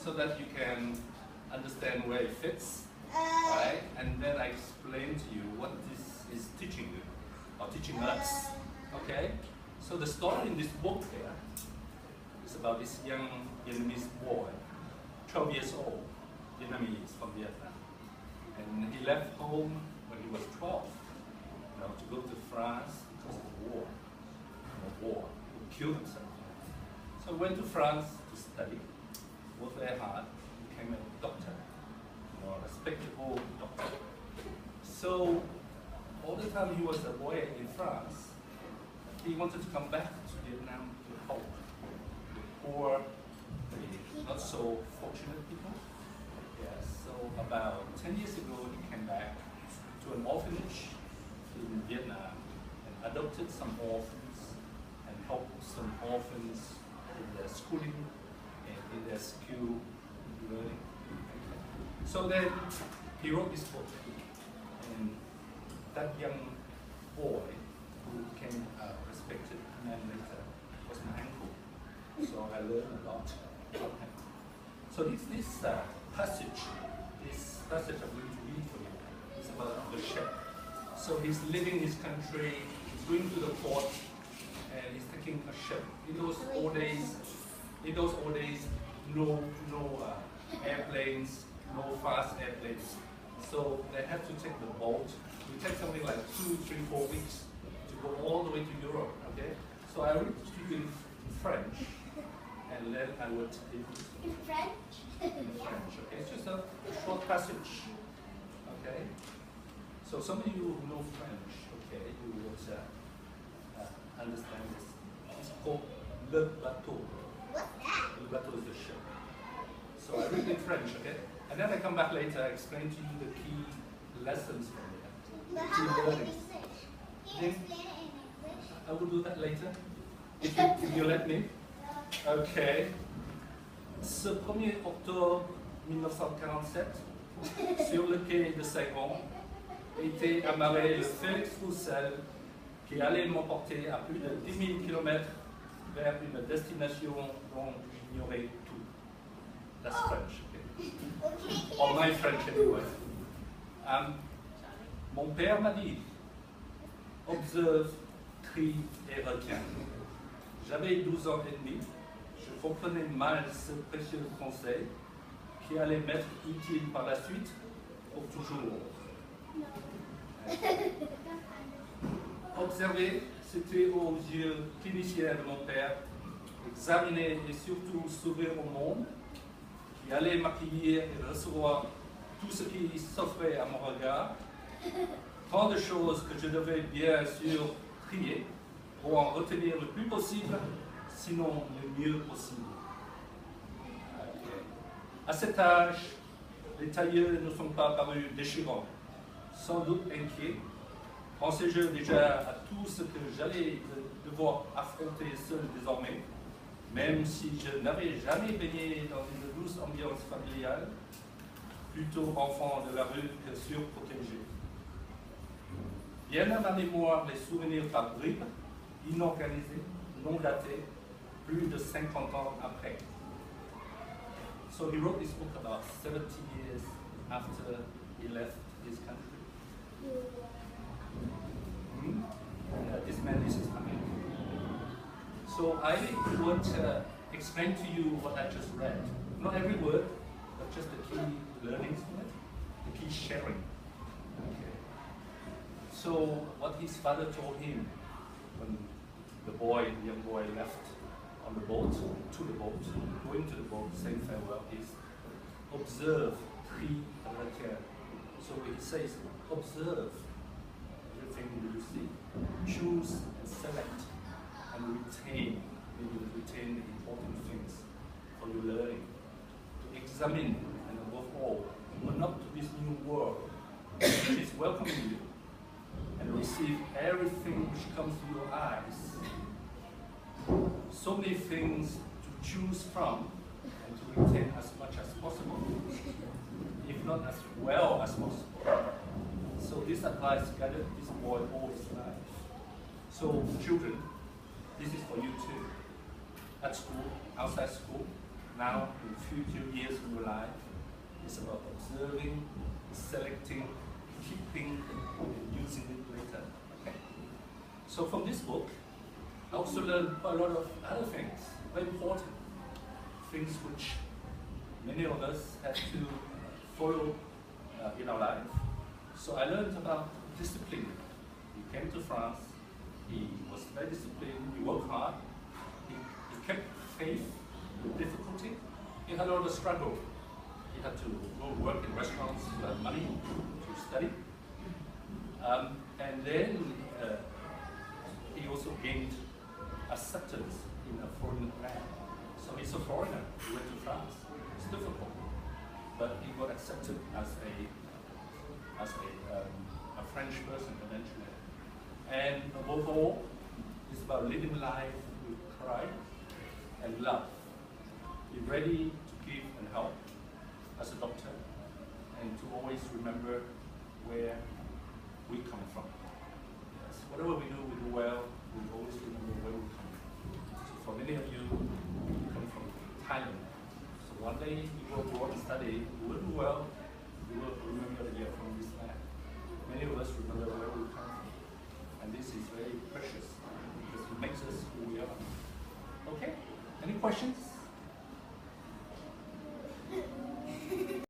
so that you can understand where it fits, right? And then I explain to you what this is teaching you, or teaching us, okay? So the story in this book here is about this young Vietnamese boy, 12 years old, Vietnamese from Vietnam. And he left home when he was 12, to go to France because of the war. He killed himself. So he went to France to study, worked very hard, became a doctor, a respectable doctor. So all the time he was a boy in France, he wanted to come back to Vietnam to help the poor, the not so fortunate people. Yes, so about 10 years ago he came back to an orphanage in Vietnam and adopted some orphans and helped some orphans in their schooling and in their skill learning. So then he wrote this book, and that young boy who became a respected man later was my uncle. So I learned a lot from him. So this passage I'm going to read for you is about the shepherd. So he's leaving his country, he's going to the port, and he's taking a ship. In those old days, no airplanes, no fast airplanes. So they have to take the boat. It takes something like 2, 3, 4 weeks to go all the way to Europe. Okay. So I read to you in French, and then I will tell you in French. In French. Okay. It's just a short passage. Okay. So some of you who know French, okay, you will understand this. It's called le bateau. What's that? Le bateau is the ship. So I read in French, okay? And then I come back later, I explain to you the key lessons from it. But how about in English? Can you explain it in English? I will do that later, if you let me. Okay. Ce 1er octobre 1947, sur le quai de Saigon, était amarré le Félix Roussel qui allait m'emporter à plus de 10 000 km vers une destination dont j'ignorais tout. That's French, okay? Or my French anyway. Mon père m'a dit, observe, trie et retiens. J'avais 12 ans et demi, je comprenais mal ce précieux conseil qui allait m'être utile par la suite pour toujours. Observer, c'était aux yeux cliniciens de mon père, examiner et surtout s'ouvrir au monde, qui allait m'accueillir et recevoir tout ce qui s'offrait à mon regard. Tant de choses que je devais bien sûr trier pour en retenir le plus possible, sinon le mieux possible. Okay. À cet âge, les tailleurs ne sont pas parus déchirants, sans doute inquiets. Pensais-je déjà à tout ce que j'allais devoir affronter seul désormais, même si je n'avais jamais baigné dans une douce ambiance familiale, plutôt enfant de la rue que surprotégé. Bien à ma mémoire, les souvenirs par bribes, inorganisés, non datés, plus de 50 ans après. So he wrote this book about 70 years after he left his country. This man is his family. So I would explain to you what I just read. Not every word, but just the key learnings from it, the key sharing. Okay. So what his father told him when the young boy left on the boat, to the boat, going to the boat, saying farewell, is observe, trie, retiens. So he says, observe everything you see, choose and select, and retain, maybe retain the important things for your learning. To examine, and above all, open up to this new world, which is welcoming you, and receive everything which comes to your eyes. So many things to choose from and to retain as much as possible, if not as well as possible. So this advice guided this boy all his life. So children, this is for you too. At school, outside school, now in future years of your life, it's about observing, selecting, keeping, and using it later. Okay? So from this book, I also learned a lot of other things, very important things which many of us have to follow in our life. So I learned about discipline. He came to France, he was very disciplined, he worked hard, he kept faith with difficulty, he had a lot of struggle. He had to go work in restaurants to have money to study. And then he also gained acceptance in a foreign land. So he's a foreigner, he went to France. It's difficult, but he got accepted as a French person eventually. And above all, it's about living life with pride and love. Be ready to give and help as a doctor, and to always remember where we come from. Yes, whatever we do well. We always remember where we come from. So for many of you, you come from Thailand. So one day you go abroad and study, you will do well, you will remember that you're from this land. Many of us remember where we come from. And this is very precious because it makes us who we are. Okay? Any questions?